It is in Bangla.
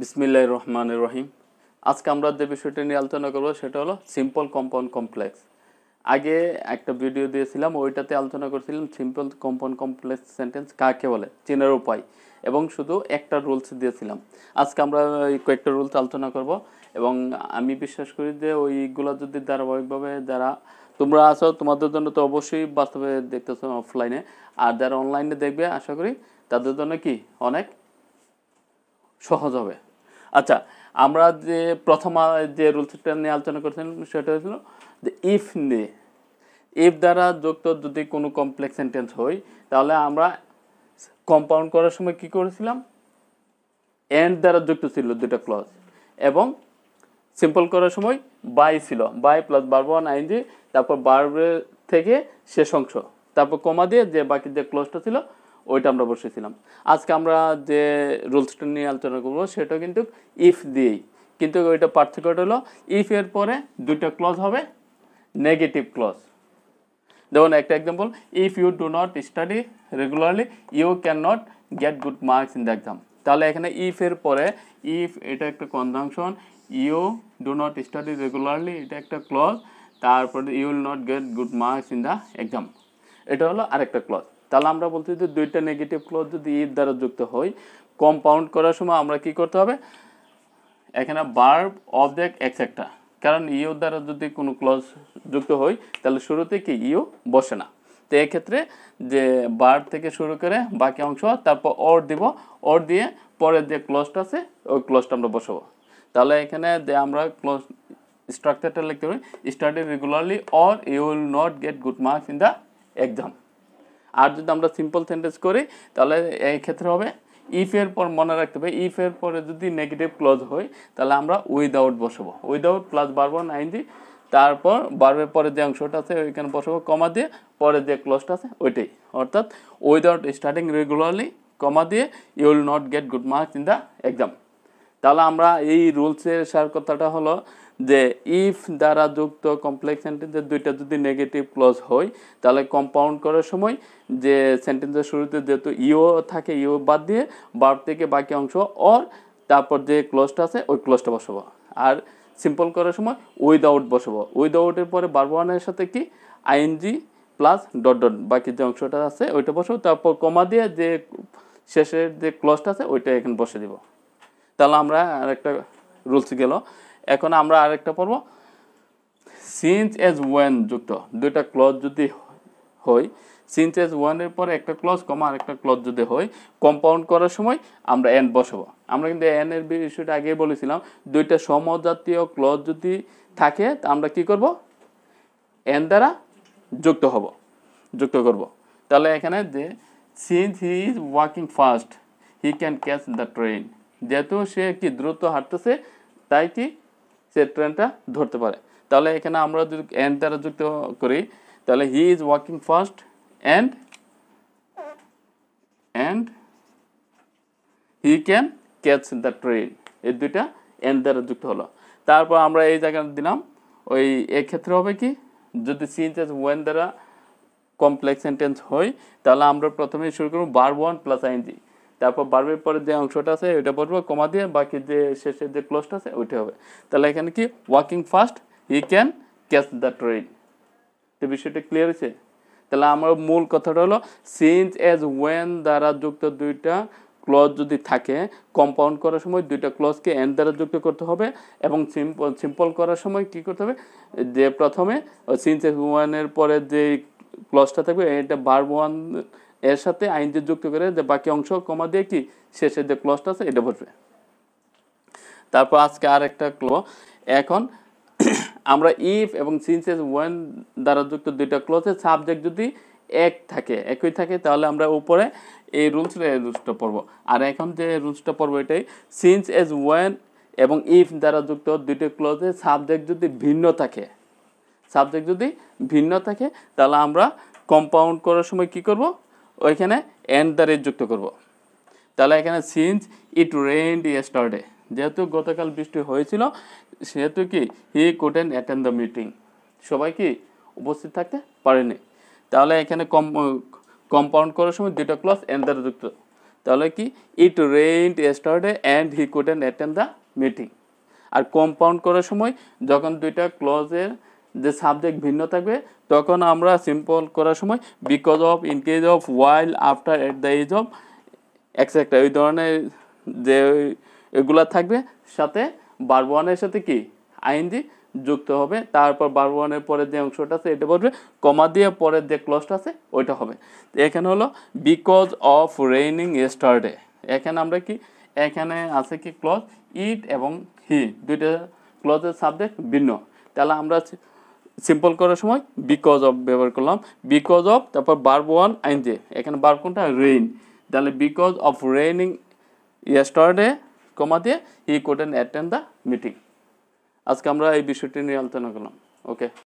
বিসমিল্লাহির রহমানির রহিম। আজকে আমরা যে বিষয়টা নিয়ে আলোচনা করব সেটা হলো সিম্পল কম্পাউন্ড কমপ্লেক্স। আগে একটা ভিডিও দিয়েছিলাম, ওইটাতে আলোচনা করছিলাম সিম্পল কম্পাউন্ড কমপ্লেক্স সেন্টেন্স কাকে বলে, চেনার উপায়, এবং শুধু একটা রুলস দিয়েছিলাম। আজকে আমরা কয়েকটা রুলস আলোচনা করব এবং আমি বিশ্বাস করি যে ওইগুলো যদি ধারাবাহিকভাবে যারা তোমরা আছো তোমাদের জন্য তো অবশ্যই বাস্তবে দেখতেছো অফলাইনে, আর যারা অনলাইনে দেখবে আশা করি তাদের জন্য কি অনেক সহজ হবে। আচ্ছা, আমরা যে প্রথম যে রুলসটা নিয়ে আলোচনা করছিলাম সেটা হচ্ছিল যে ইফ নিয়ে। ইফ দ্বারা যুক্ত যদি কোনো কমপ্লেক্স সেন্টেন্স হয় তাহলে আমরা কম্পাউন্ড করার সময় কি করেছিলাম, এন্ড দ্বারা যুক্ত ছিল দুটো ক্লজ, এবং সিম্পল করার সময় বাই ছিল, by plus verb one I N G, তারপর ভার্বের থেকে শেষ অংশ, তারপর কমা দিয়ে যে বাকি যে ক্লজটা ছিল ওইটা আমরা বসেছিলাম। আজকে আমরা যে রুলসটা নিয়ে আলোচনা করবো সেটা কিন্তু ইফ দিয়েই, কিন্তু ওইটা পার্থক্যটা হলো ইফ এর পরে দুইটা ক্লজ হবে নেগেটিভ ক্লজ। যেমন একটা example, if you do not study regularly you can not get good marks in the exam. তাহলে এখানে ইফ এর পরে ইফ এটা একটা conjunction, you do not study regularly এটা একটা ক্লজ, তারপরে you will not get good marks in the exam, এটা হলো আরেকটা ক্লজ। তাহলে আমরা বলছি যে দুইটা নেগেটিভ ক্লজ যদি ইফ দ্বারা যুক্ত হয়, কম্পাউন্ড করার সময় আমরা কি করতে হবে, এখানে ভার্ব অবজেক্ট এক্সেট্রা, কারণ ইউ দ্বারা যদি কোনো ক্লজ যুক্ত হয় তাহলে শুরুতে কি ইউ বসে না। তো এক্ষেত্রে যে ভার্ব থেকে শুরু করে বাকি অংশ, তারপর অর দিব, অর দিয়ে পরে যে ক্লজটা আছে ওই ক্লজটা আমরা বসাবো। তাহলে এখানে যে আমরা ক্লজ স্ট্রাকচারটা লিখতে পারি, study regularly or you will not get good marks in the exam. আর যদি আমরা সিম্পল সেন্টেন্স করি তাহলে এই ক্ষেত্রে হবে ইফ এর পর মনে রাখতে হবে, ইফ এর পরে যদি নেগেটিভ ক্লজ হয় তাহলে আমরা উইদাউট বসাবো, without plus verb one I N G, তারপর ভার্বের পরে যে অংশটা আছে ওইখানে বসাবো কমা দিয়ে, পরে যে ক্লজটা আছে ওইটাই, অর্থাৎ উইদাউট স্টার্টিং রেগুলারলি কমা দিয়ে you will not get good marks in the exam. তাহলে আমরা এই রুলসের সার কথাটা হলো যে ইফ দ্বারা যুক্ত কমপ্লেক্স সেন্টেন্সের দুইটা যদি নেগেটিভ ক্লজ হয় তাহলে কম্পাউন্ড করার সময় যে সেন্টেন্সের শুরুতে যেহেতু ইউ থাকে ইউ বাদ দিয়ে ভার্ব থেকে বাকি অংশ অর, তারপর যে ক্লজটা আছে ওই ক্লজটা বসাবো। আর সিম্পল করার সময় উইদাউট বসাবো, উইদাউটের পরে ভার্ব ওয়ানের সাথে কি আইএনজি প্লাস ডট ডট বাকি যে অংশটা আছে ওইটা বসাবো, তারপর কমা দিয়ে যে শেষের যে ক্লজটা আছে ওইটা এখানে বসে দিব। তাহলে আমরা আরেকটা রুলস গেল। এখন আমরা আরেকটা পড়ব, সিন্স এজ ওয়েন যুক্ত দুইটা ক্লজ যদি হয়, সিন্স এজ ওয়ানের পরে একটা ক্লজ কমা আরেকটা ক্লজ যদি হয়, কম্পাউন্ড করার সময় আমরা এন বসাবো। আমরা কিন্তু এন এর বিষয়টা আগেই বলেছিলাম, দুইটা সমজাতীয় ক্লজ যদি থাকে তা আমরা কি করব, এন দ্বারা যুক্ত করব। তাহলে এখানে যে since he is walking fast he can catch the train, যেহেতু সে কি দ্রুত হাঁটতেছে তাই কি সে ট্রেনটা ধরতে পারে। তাহলে এখানে আমরা যদি এন্ড দ্বারা যুক্ত করি তাহলে he is walking fast and he can catch the train, এই দুইটা এন্ড দ্বারা যুক্ত হলো। তারপর আমরা এই জায়গায় দিলাম ওই এক্ষেত্রে হবে কি, যদি সিন্স এজ ওয়েন দ্বারা কমপ্লেক্স সেন্টেন্স হয় তাহলে আমরা প্রথমে শুরু করব ভার্ব ওয়ান প্লাস আইএনজি, তারপর ভার্বের পরে যে অংশটা আছে ওইটা বলবো কমা দিয়ে, বাকি যে শেষের যে ক্লোজটা আছে ওইটা হবে। তাহলে এখানে কি walking fast he can catch the train, তো বিষয়টা ক্লিয়ার হয়েছে। তাহলে আমার মূল কথাটা হলো সিন্স এজ ওয়েন দ্বারা যুক্ত দুইটা ক্লজ যদি থাকে, কম্পাউন্ড করার সময় দুইটা ক্লজকে এন্ড দ্বারা যুক্ত করতে হবে, এবং সিম্পল করার সময় কি করতে হবে, যে প্রথমে সিন্স এজ ওয়ানের পরে যে ক্লজটা থাকবে এটা ভার্ব ওয়ান এর সাথে আইনজি যুক্ত করে যে বাকি অংশ কমা দিয়ে কি শেষে যে ক্লজটা আছে এটা বসবে। তারপর আজকে আর একটা ক্লজ, এখন আমরা ইফ এবং সিন্স এজ ওয়েন দ্বারা যুক্ত দুইটা ক্লজের সাবজেক্ট যদি একই থাকে তাহলে আমরা উপরে এই রুলসটা পড়বো। আর এখন যে রুলসটা পড়বো এটাই, সিন্স এজ ওয়েন এবং ইফ দ্বারা যুক্ত দুইটা ক্লজের সাবজেক্ট যদি ভিন্ন থাকে তাহলে আমরা কম্পাউন্ড করার সময় কি করব, ওইখানে এন্ড দ্বারা যুক্ত করব। তাহলে এখানে সিন্স ইট রেইনড ইয়েস্টারডে, যেহেতু গতকাল বৃষ্টি হয়েছিল সেহেতু কি হি কুডন্ট অ্যাটেন্ড দ্য মিটিং, সবাই কি উপস্থিত থাকতে পারেনি। তাহলে এখানে কম্পাউন্ড করার সময় দুইটা ক্লজ এন্ড দ্বারা যুক্ত, তাহলে কি it rained yesterday and he couldn't attend the meeting. আর কম্পাউন্ড করার সময় যখন দুইটা ক্লজের যে সাবজেক্ট ভিন্ন থাকবে তখন আমরা সিম্পল করার সময় because of, in case of, while, after, at the age of, etcetera এই ধরনের যে এগুলা থাকবে, সাথে ভার্ব ওয়ানের সাথে কি আইএনজি যুক্ত হবে। তারপর ভার্ব ওয়ানের পরের যে অংশটা আছে এটা বলবে, কমা দিয়ে পরের যে ক্লজটা আছে ওইটা হবে। এখানে হলো বিকজ অফ রেইনিং ইয়েস্টারডে। এখানে আমরা কি, এখানে আছে কি ক্লজ ইট এবং হি, দুইটা ক্লজের সাবজেক্ট ভিন্ন। তাহলে আমরা সিম্পল করার সময় বিকজ অফ ব্যবহার করলাম, বিকজ অফ, তারপর ভার্ব ওয়ান আইএনজি, এখানে ভার্ব কোনটা, রেইন। তাহলে বিকজ অফ রেইনিং ইয়েস্টারডে কমা দিয়ে হি কুডন্ট অ্যাটেন্ড দ্য মিটিং। আজকে আমরা এই বিষয়টি নিয়ে আলোচনা করলাম। ওকে।